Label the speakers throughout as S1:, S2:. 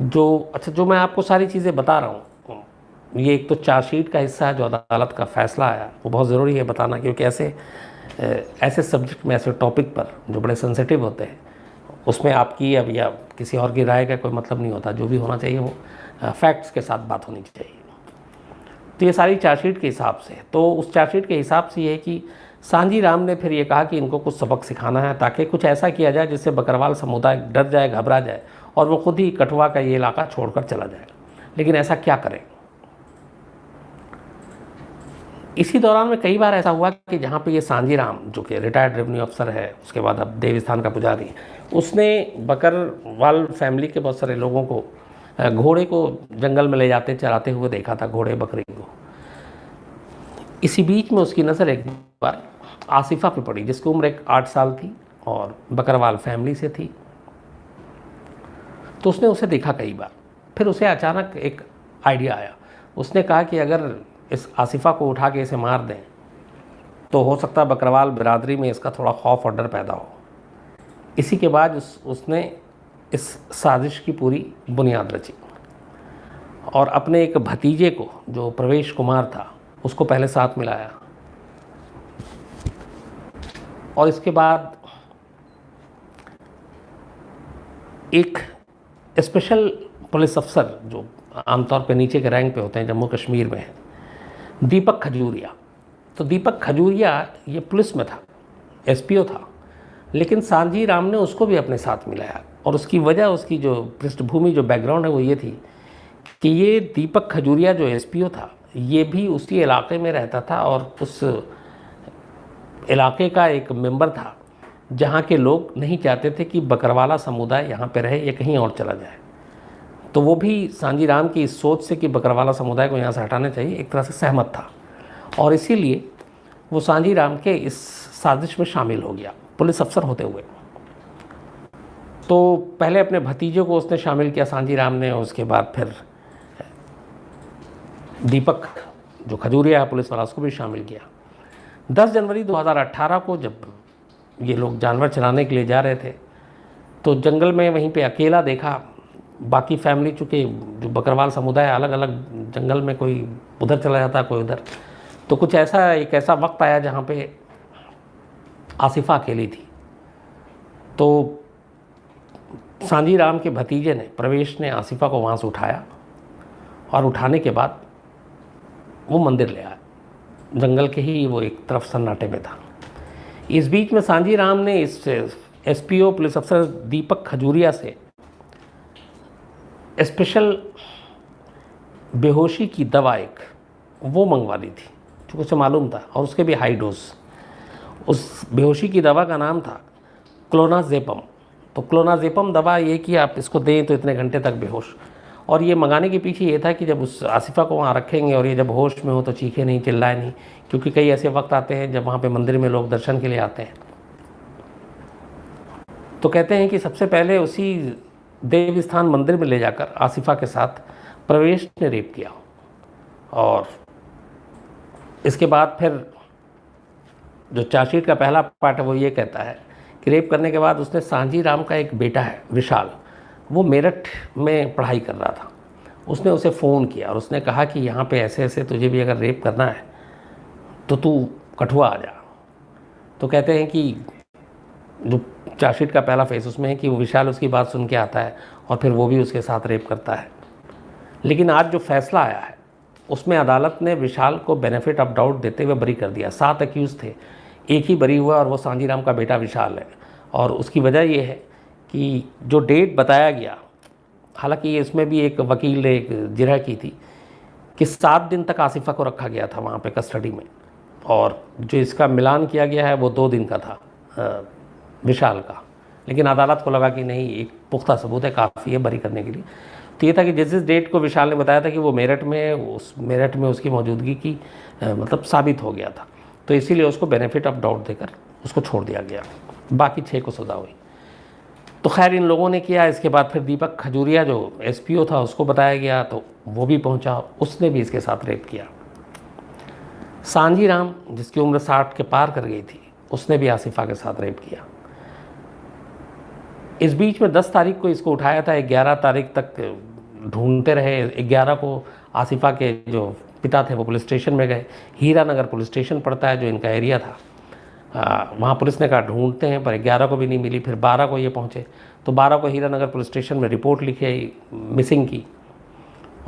S1: जो मैं आपको सारी चीज़ें बता रहा हूँ, ये एक तो चार्जशीट का हिस्सा है जो अदालत का फैसला आया, वो बहुत ज़रूरी है बताना, क्योंकि ऐसे सब्जेक्ट में, ऐसे टॉपिक पर जो बड़े सेंसिटिव होते हैं, उसमें आपकी अब या किसी और की राय का कोई मतलब नहीं होता। जो भी होना चाहिए वो फैक्ट्स के साथ बात होनी चाहिए। तो ये सारी चार्जशीट के हिसाब से, तो उस चार्जशीट के हिसाब से ये है कि सांजी राम ने फिर ये कहा कि इनको कुछ सबक सिखाना है, ताकि कुछ ऐसा किया जाए जिससे बकरवाल समुदाय डर जाए, घबरा जाए और वो खुद ही कठुआ का ये इलाका छोड़कर चला जाए। लेकिन ऐसा क्या करें? इसी दौरान में कई बार ऐसा हुआ कि जहाँ पे ये सांजी राम, जो कि रिटायर्ड रेवेन्यू अफसर है, उसके बाद अब देवस्थान का पुजारी, उसने बकरवाल फैमिली के बहुत सारे लोगों को घोड़े को जंगल में ले जाते चराते हुए देखा था, घोड़े बकरी को। इसी बीच में उसकी नज़र एक बार आसिफा पे पड़ी, जिसकी उम्र एक 8 साल थी और बकरवाल फैमिली से थी। तो उसने उसे देखा कई बार। फिर उसे अचानक एक आइडिया आया। उसने कहा कि अगर इस आसिफा को उठा के इसे मार दें तो हो सकता है बकरवाल बिरादरी में इसका थोड़ा खौफ और डर पैदा हो। इसी के बाद उसने इस साजिश की पूरी बुनियाद रची और अपने एक भतीजे को, जो प्रवेश कुमार था, उसको पहले साथ मिलाया और इसके बाद एक स्पेशल पुलिस अफसर जो आमतौर पे नीचे के रैंक पे होते हैं जम्मू कश्मीर में है, दीपक खजूरिया। तो दीपक खजूरिया ये पुलिस में था, एसपीओ था, लेकिन सांजी राम ने उसको भी अपने साथ मिलाया। और उसकी वजह, उसकी जो पृष्ठभूमि, जो बैकग्राउंड है, वो ये थी कि ये दीपक खजूरिया जो एसपीओ था, ये भी उसी इलाके में रहता था और उस इलाके का एक मेंबर था जहाँ के लोग नहीं चाहते थे कि बकरवाला समुदाय यहाँ पे रहे या कहीं और चला जाए। तो वो भी सांजी राम की इस सोच से कि बकरवाला समुदाय को यहाँ से हटाना चाहिए, एक तरह से सहमत था और इसीलिए वो सांजी राम के इस साजिश में शामिल हो गया, पुलिस अफसर होते हुए। तो पहले अपने भतीजे को उसने शामिल किया, सांजी राम ने, उसके बाद फिर दीपक जो खजूरिया है पुलिस वाला, उसको भी शामिल किया। 10 जनवरी 2018 को जब ये लोग जानवर चराने के लिए जा रहे थे तो जंगल में वहीं पे अकेला देखा। बाकी फैमिली, चूँकि जो बकरवाल समुदाय अलग अलग जंगल में, कोई उधर चला जाता, कोई उधर, तो कुछ ऐसा, एक ऐसा वक्त आया जहाँ पे आसिफा अकेली थी। तो सांजी राम के भतीजे ने, प्रवेश ने, आसिफा को वहाँ से उठाया और उठाने के बाद वो मंदिर ले आया। जंगल के ही वो एक तरफ सन्नाटे में था। इस बीच में सांजी राम ने इस एसपीओ पुलिस अफसर दीपक खजूरिया से स्पेशल बेहोशी की दवा एक वो मंगवा ली थी, क्योंकि उसे मालूम था, और उसके भी हाई डोज। उस बेहोशी की दवा का नाम था क्लोनाजेपम। तो क्लोनाजेपम दवा ये कि आप इसको दें तो इतने घंटे तक बेहोश। और ये मंगाने के पीछे ये था कि जब उस आसिफा को वहाँ रखेंगे और ये जब होश में हो तो चीखे नहीं, चिल्लाए नहीं, क्योंकि कई ऐसे वक्त आते हैं जब वहाँ पे मंदिर में लोग दर्शन के लिए आते हैं। तो कहते हैं कि सबसे पहले उसी देवस्थान मंदिर में ले जाकर आसिफा के साथ प्रवेश ने रेप किया और इसके बाद फिर जो चार्जशीट का पहला पार्ट है वो ये कहता है कि रेप करने के बाद उसने सांजी राम का एक बेटा है विशाल, वो मेरठ में पढ़ाई कर रहा था, उसने उसे फ़ोन किया और उसने कहा कि यहाँ पे ऐसे ऐसे तुझे भी अगर रेप करना है तो तू कठुआ आ जा। तो कहते हैं कि जो चार्जशीट का पहला फेस उसमें है कि वो विशाल उसकी बात सुन के आता है और फिर वो भी उसके साथ रेप करता है। लेकिन आज जो फैसला आया है उसमें अदालत ने विशाल को बेनिफिट ऑफ डाउट देते हुए बरी कर दिया। 7 अक्यूज़ थे, एक ही बरी हुआ और वो सांजी राम का बेटा विशाल है। और उसकी वजह ये है कि जो डेट बताया गया, हालांकि इसमें भी एक वकील ने एक जिरह की थी कि 7 दिन तक आसिफा को रखा गया था वहाँ पे कस्टडी में, और जो इसका मिलान किया गया है वो 2 दिन का था विशाल का। लेकिन अदालत को लगा कि नहीं, एक पुख्ता सबूत है, काफ़ी है बरी करने के लिए। तो ये था कि जिस डेट को विशाल ने बताया था कि वो मेरठ में उसकी मौजूदगी की मतलब साबित हो गया था, तो इसीलिए उसको बेनिफिट ऑफ डाउट देकर उसको छोड़ दिया गया। बाकी 6 को सज़ा हुई। तो खैर इन लोगों ने किया। इसके बाद फिर दीपक खजूरिया जो एसपीओ था उसको बताया गया, तो वो भी पहुंचा, उसने भी इसके साथ रेप किया। सांजी राम जिसकी उम्र 60 के पार कर गई थी, उसने भी आसिफा के साथ रेप किया। इस बीच में 10 तारीख को इसको उठाया था, 11 तारीख तक ढूंढते रहे। 11 को आसिफा के जो पिता थे वो पुलिस स्टेशन में गए। हीरा नगर पुलिस स्टेशन पड़ता है जो इनका एरिया था। वहाँ पुलिस ने कहा ढूंढते हैं, पर 11 को भी नहीं मिली। फिर 12 को ये पहुँचे तो 12 को हीरा नगर पुलिस स्टेशन में रिपोर्ट लिखी मिसिंग की।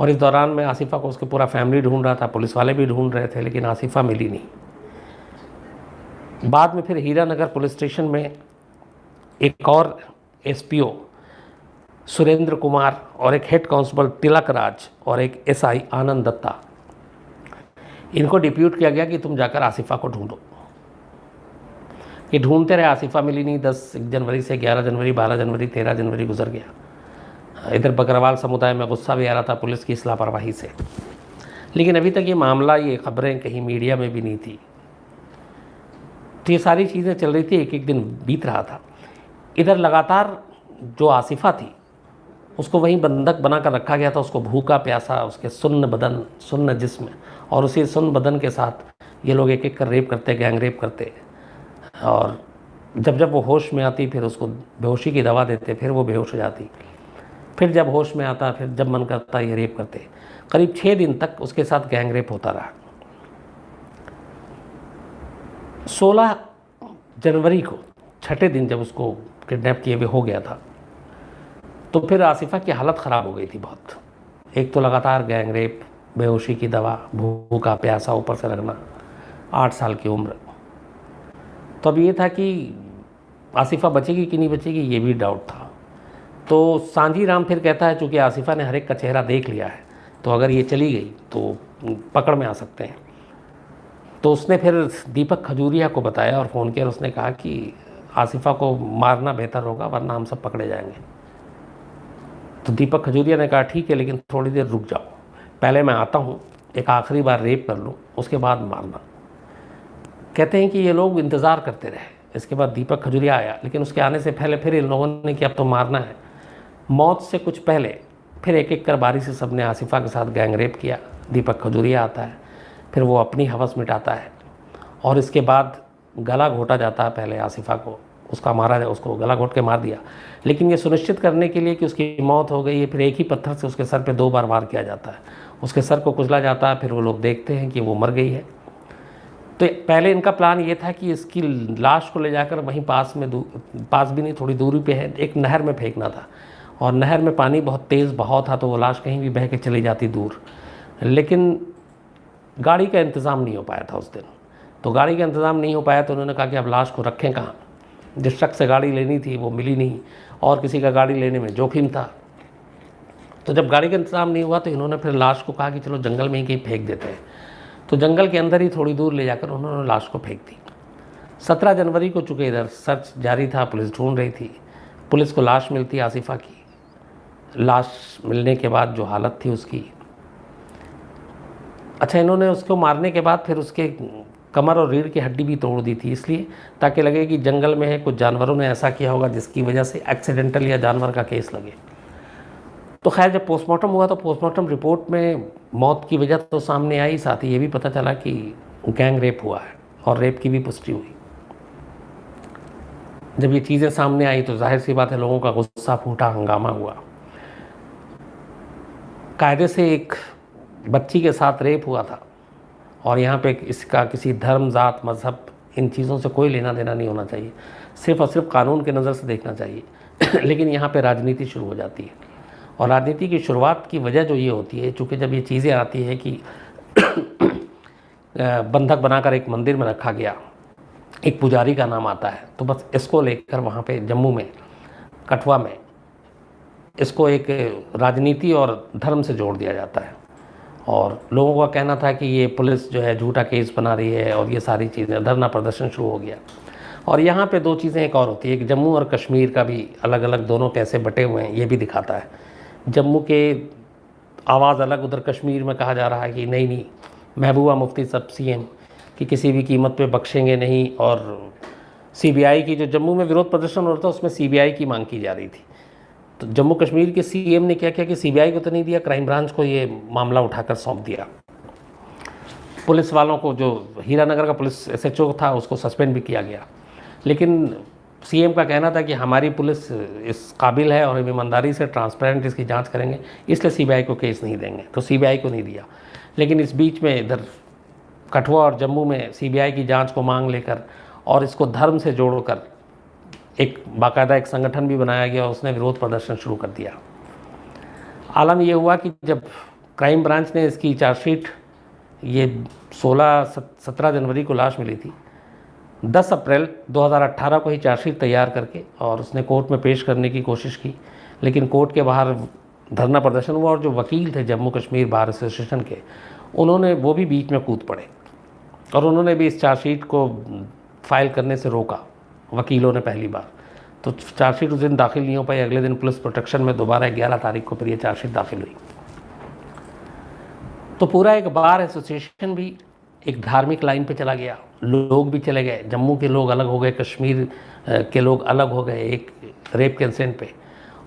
S1: और इस दौरान में आसिफा को उसके पूरा फैमिली ढूंढ रहा था, पुलिस वाले भी ढूंढ रहे थे, लेकिन आसिफा मिली नहीं। बाद में फिर हीरा नगर पुलिस स्टेशन में एक और एसपीओ सुरेंद्र कुमार और एक हेड कांस्टेबल तिलक राज और एक एसआई आनंद दत्ता, इनको डिप्यूट किया गया कि तुम जाकर आसिफा को ढूंढो। ये ढूंढते रहे, आसिफा मिली नहीं। 10 जनवरी से 11 जनवरी, 12 जनवरी, 13 जनवरी गुजर गया। इधर बकरवाल समुदाय में गुस्सा भी आ रहा था पुलिस की इस लापरवाही से, लेकिन अभी तक ये मामला, ये खबरें कहीं मीडिया में भी नहीं थी। तो ये सारी चीज़ें चल रही थी, एक एक दिन बीत रहा था। इधर लगातार जो आसिफा थी उसको वहीं बंधक बनाकर रखा गया था। उसको भूखा प्यासा, उसके सुन्न बदन, सुन्न जिस्म, और उसी सुन्न बदन के साथ ये लोग एक एक कर रेप करते, गैंग रेप करते। और जब जब वो होश में आती फिर उसको बेहोशी की दवा देते, फिर वो बेहोश हो जाती। फिर जब होश में आता, फिर जब मन करता ये रेप करते। करीब 6 दिन तक उसके साथ गैंग रेप होता रहा। 16 जनवरी को, छठे दिन, जब उसको किडनैप किए हुए हो गया था, तो फिर आसिफा की हालत ख़राब हो गई थी बहुत। एक तो लगातार गैंग रेप, बेहोशी की दवा, भूखा प्यासा, ऊपर से लगना, 8 साल की उम्र। तो अब ये था कि आसिफा बचेगी कि नहीं बचेगी, ये भी डाउट था। तो सांझी राम फिर कहता है चूँकि आसिफा ने हर एक का चेहरा देख लिया है, तो अगर ये चली गई तो पकड़ में आ सकते हैं। तो उसने फिर दीपक खजूरिया को बताया और फ़ोन किया और उसने कहा कि आसिफा को मारना बेहतर होगा, वरना हम सब पकड़े जाएंगे। तो दीपक खजूरिया ने कहा ठीक है, लेकिन थोड़ी देर रुक जाओ, पहले मैं आता हूँ, एक आखिरी बार रेप कर लूँ, उसके बाद मारना। कहते हैं कि ये लोग इंतज़ार करते रहे। इसके बाद दीपक खजूरिया आया, लेकिन उसके आने से पहले फिर इन लोगों ने कि अब तो मारना है। मौत से कुछ पहले फिर एक एक कर बारी से सबने आसिफा के साथ गैंग रेप किया। दीपक खजूरिया आता है, फिर वो अपनी हवस मिटाता है और इसके बाद गला घोटा जाता है। पहले आसिफा को उसका मारा, उसको गला घोट के मार दिया, लेकिन ये सुनिश्चित करने के लिए कि उसकी मौत हो गई है, फिर एक ही पत्थर से उसके सर पे 2 बार वार किया जाता है। उसके सर को कुचला जाता है, फिर वो लोग देखते हैं कि वो मर गई है। तो पहले इनका प्लान ये था कि इसकी लाश को ले जाकर वहीं पास में, पास भी नहीं, थोड़ी दूरी पे है, एक नहर में फेंकना था। और नहर में पानी बहुत तेज़ बहाव था, तो वो लाश कहीं भी बह के चली जाती दूर। लेकिन गाड़ी का इंतज़ाम नहीं हो पाया था उस दिन। तो गाड़ी का इंतज़ाम नहीं हो पाया तो उन्होंने कहा कि अब लाश को रखें कहाँ। जिस शख्स से गाड़ी लेनी थी वो मिली नहीं, और किसी का गाड़ी लेने में जोखिम था। तो जब गाड़ी का इंतज़ाम नहीं हुआ तो इन्होंने फिर लाश को कहा कि चलो जंगल में ही कहीं फेंक देते हैं। तो जंगल के अंदर ही थोड़ी दूर ले जाकर उन्होंने लाश को फेंक दी। 17 जनवरी को चूँकि इधर सर्च जारी था, पुलिस ढूंढ रही थी, पुलिस को लाश मिलती आसिफा की। लाश मिलने के बाद जो हालत थी उसकी, अच्छा, इन्होंने उसको मारने के बाद फिर उसके कमर और रीढ़ की हड्डी भी तोड़ दी थी, इसलिए ताकि लगे कि जंगल में है, कुछ जानवरों ने ऐसा किया होगा जिसकी वजह से एक्सीडेंटल या जानवर का केस लगे। तो खैर जब पोस्टमार्टम हुआ तो पोस्टमार्टम रिपोर्ट में मौत की वजह तो सामने आई, साथ ही ये भी पता चला कि गैंग रेप हुआ है और रेप की भी पुष्टि हुई। जब ये चीज़ें सामने आई तो जाहिर सी बात है लोगों का गुस्सा फूटा, हंगामा हुआ। कायदे से एक बच्ची के साथ रेप हुआ था और यहाँ पे इसका किसी धर्म, जात, मज़हब, इन चीज़ों से कोई लेना देना नहीं होना चाहिए, सिर्फ़ और सिर्फ कानून के नज़र से देखना चाहिए। लेकिन यहाँ पे राजनीति शुरू हो जाती है और राजनीति की शुरुआत की वजह जो ये होती है, चूँकि जब ये चीज़ें आती है कि बंधक बनाकर एक मंदिर में रखा गया, एक पुजारी का नाम आता है, तो बस इसको लेकर वहाँ पे जम्मू में, कठुआ में, इसको एक राजनीति और धर्म से जोड़ दिया जाता है। और लोगों का कहना था कि ये पुलिस जो है झूठा केस बना रही है और ये सारी चीज़ें, धरना प्रदर्शन शुरू हो गया। और यहाँ पे 2 चीज़ें एक और होती है, एक जम्मू और कश्मीर का भी अलग अलग दोनों कैसे बटे हुए हैं ये भी दिखाता है। जम्मू के आवाज़ अलग, उधर कश्मीर में कहा जा रहा है कि नहीं, महबूबा मुफ्ती सब सीएम कि किसी भी कीमत पे बख्शेंगे नहीं। और सीबीआई की जो जम्मू में विरोध प्रदर्शन हो रहा था उसमें सीबीआई की मांग की जा रही थी। तो जम्मू कश्मीर के सीएम ने क्या किया कि सीबीआई को तो नहीं दिया, क्राइम ब्रांच को ये मामला उठाकर सौंप दिया। पुलिस वालों को, जो हीरानगर का पुलिस एसएचओ था उसको सस्पेंड भी किया गया, लेकिन सीएम का कहना था कि हमारी पुलिस इस काबिल है और हम ईमानदारी से ट्रांसपेरेंट इसकी जांच करेंगे, इसलिए सीबीआई को केस नहीं देंगे, तो सीबीआई को नहीं दिया। लेकिन इस बीच में इधर कठुआ और जम्मू में सीबीआई की जांच को मांग लेकर और इसको धर्म से जोड़कर एक बाकायदा एक संगठन भी बनाया गया, उसने विरोध प्रदर्शन शुरू कर दिया। आलम यह हुआ कि जब क्राइम ब्रांच ने इसकी चार्जशीट, ये 17 जनवरी को लाश मिली थी, 10 अप्रैल 2018 को ही चार्जशीट तैयार करके और उसने कोर्ट में पेश करने की कोशिश की, लेकिन कोर्ट के बाहर धरना प्रदर्शन हुआ और जो वकील थे जम्मू कश्मीर बार एसोसिएशन के, उन्होंने वो भी बीच में कूद पड़े और उन्होंने भी इस चार्जशीट को फाइल करने से रोका, वकीलों ने पहली बार। तो चार्जशीट उस दिन दाखिल नहीं हो पाई, अगले दिन पुलिस प्रोटेक्शन में दोबारा 11 तारीख को फिर ये चार्जशीट दाखिल हुई। तो पूरा एक बार एसोसिएशन भी एक धार्मिक लाइन पे चला गया, लोग भी चले गए, जम्मू के लोग अलग हो गए, कश्मीर के लोग अलग हो गए एक रेप के इंसिडेंट पे,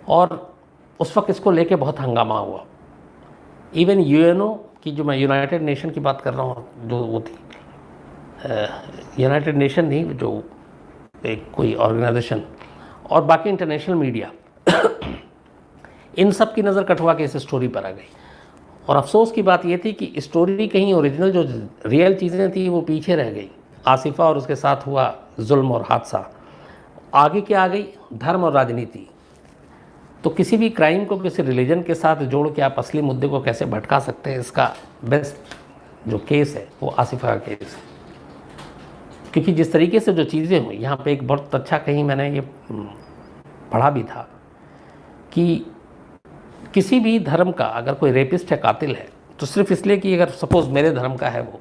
S1: और उस वक्त इसको लेके बहुत हंगामा हुआ। इवन यूएनओ की, जो मैं यूनाइटेड नेशन की बात कर रहा हूँ, जो वो थी यूनाइटेड नेशन नहीं, जो एक कोई ऑर्गेनाइजेशन, और बाकी इंटरनेशनल मीडिया, इन सब की नज़र कठुआ के इस स्टोरी पर आ गई। और अफसोस की बात ये थी कि स्टोरी कहीं ओरिजिनल जो रियल चीज़ें थी वो पीछे रह गई। आसिफा और उसके साथ हुआ जुल्म और हादसा, आगे क्या आ गई, धर्म और राजनीति। तो किसी भी क्राइम को किसी रिलीजन के साथ जोड़ के आप असली मुद्दे को कैसे भटका सकते हैं, इसका बेस्ट जो केस है वो आसिफा का केस है। क्योंकि जिस तरीके से जो चीज़ें हुई यहाँ पे, एक बहुत अच्छा कहीं मैंने ये पढ़ा भी था कि किसी भी धर्म का अगर कोई रेपिस्ट है, कातिल है, तो सिर्फ इसलिए कि अगर सपोज़ मेरे धर्म का है वो,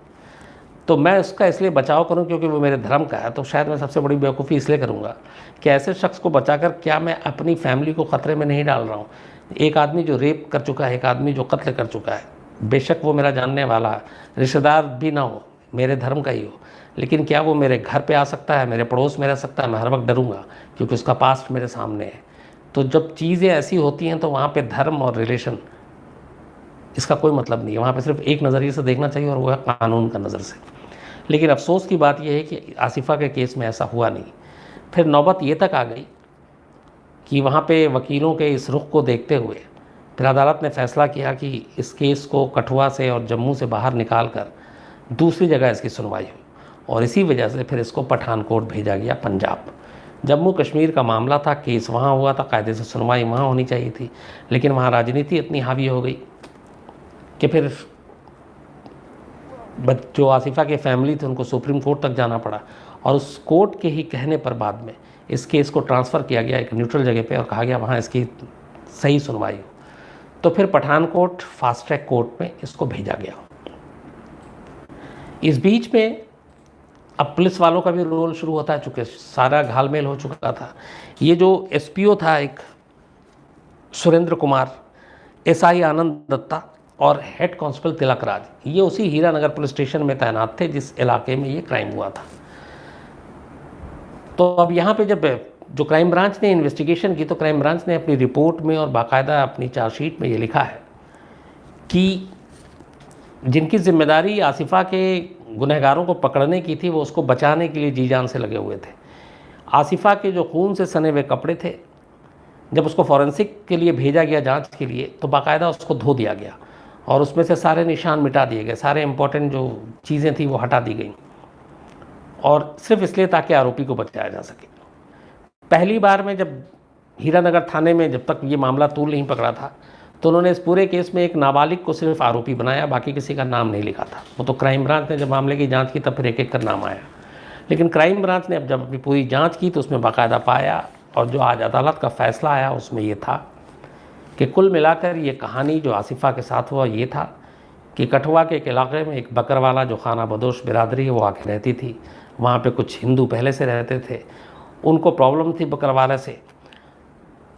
S1: तो मैं उसका इसलिए बचाव करूं क्योंकि वो मेरे धर्म का है, तो शायद मैं सबसे बड़ी बेवकूफ़ी इसलिए करूंगा कि ऐसे शख्स को बचाकर क्या मैं अपनी फैमिली को ख़तरे में नहीं डाल रहा हूं। एक आदमी जो रेप कर चुका है, एक आदमी जो कत्ल कर चुका है, बेशक वो मेरा जानने वाला रिश्तेदार भी ना हो, मेरे धर्म का ही हो, लेकिन क्या वो मेरे घर पे आ सकता है, मेरे पड़ोस में रह सकता है? मैं हर वक्त डरूंगा क्योंकि उसका पास्ट मेरे सामने है। तो जब चीज़ें ऐसी होती हैं तो वहाँ पे धर्म और रिलेशन, इसका कोई मतलब नहीं है, वहाँ पे सिर्फ एक नज़रिए से देखना चाहिए और वो है कानून का नज़र से। लेकिन अफसोस की बात यह है कि आसिफा के केस में ऐसा हुआ नहीं। फिर नौबत ये तक आ गई कि वहाँ पे वकीलों के इस रुख को देखते हुए फिर अदालत ने फैसला किया कि इस केस को कठुआ से और जम्मू से बाहर निकाल कर दूसरी जगह इसकी सुनवाई हुई, और इसी वजह से फिर इसको पठानकोट भेजा गया, पंजाब। जम्मू कश्मीर का मामला था, केस वहाँ हुआ था, कायदे से सुनवाई वहाँ होनी चाहिए थी, लेकिन वहाँ राजनीति इतनी हावी हो गई कि फिर जो आसिफा के फैमिली थे उनको सुप्रीम कोर्ट तक जाना पड़ा, और उस कोर्ट के ही कहने पर बाद में इस केस को ट्रांसफ़र किया गया एक न्यूट्रल जगह पे और कहा गया वहाँ इसकी सही सुनवाई हो। तो फिर पठानकोट फास्ट ट्रैक कोर्ट में इसको भेजा गया। इस बीच में अब पुलिस वालों का भी रोल शुरू होता है, चूँकि सारा घालमेल हो चुका था। ये जो एसपीओ था एक सुरेंद्र कुमार, एसआई आनंद दत्ता और हेड कांस्टेबल तिलक राज, ये उसी हीरानगर पुलिस स्टेशन में तैनात थे जिस इलाके में ये क्राइम हुआ था। तो अब यहाँ पे जब जो क्राइम ब्रांच ने इन्वेस्टिगेशन की, तो क्राइम ब्रांच ने अपनी रिपोर्ट में और बाकायदा अपनी चार्जशीट में ये लिखा है कि जिनकी जिम्मेदारी आसिफा के गुनहगारों को पकड़ने की थी, वो उसको बचाने के लिए जी जान से लगे हुए थे। आसिफा के जो खून से सने हुए कपड़े थे, जब उसको फॉरेंसिक के लिए भेजा गया जांच के लिए, तो बाकायदा उसको धो दिया गया और उसमें से सारे निशान मिटा दिए गए, सारे इंपॉर्टेंट जो चीज़ें थी वो हटा दी गई, और सिर्फ इसलिए ताकि आरोपी को बचाया जा सके। पहली बार में जब हीरानगर थाने में जब तक ये मामला तूल नहीं पकड़ा था, तो उन्होंने इस पूरे केस में एक नाबालिग को सिर्फ आरोपी बनाया, बाकी किसी का नाम नहीं लिखा था। वो तो क्राइम ब्रांच ने जब मामले की जांच की तब फिर एक एक कर नाम आया, लेकिन क्राइम ब्रांच ने अब जब अपनी पूरी जांच की तो उसमें बाकायदा पाया, और जो आज अदालत का फैसला आया उसमें ये था कि कुल मिलाकर ये कहानी जो आसिफा के साथ हुआ ये था कि कठुआ के एक इलाके में एक बकरवाला जो खाना बदोश बिरादरी है वो आके रहती थी। वहाँ पे कुछ हिंदू पहले से रहते थे, उनको प्रॉब्लम थी बकरवाला से।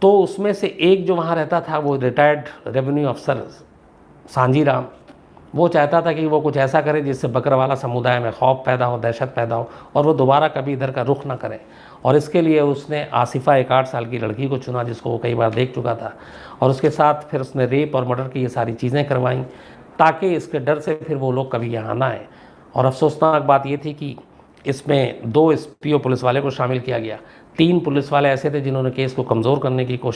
S1: तो उसमें से एक जो वहाँ रहता था वो रिटायर्ड रेवेन्यू अफसर सांझी राम, वो चाहता था कि वो कुछ ऐसा करे जिससे बकरवाला समुदाय में खौफ पैदा हो, दहशत पैदा हो, और वो दोबारा कभी इधर का रुख ना करें। और इसके लिए उसने आसिफा एक 8 साल की लड़की को चुना जिसको वो कई बार देख चुका था, और उसके साथ फिर उसने रेप और मर्डर की ये सारी चीज़ें करवाईं ताकि इसके डर से फिर वो लोग कभी यहाँ ना आए। और अफसोसनाक बात ये थी कि इसमें 2 एसपीओ पुलिस वाले को शामिल किया गया। 3 पुलिस वाले ऐसे थे जिन्होंने केस को कमज़ोर करने की कोशिश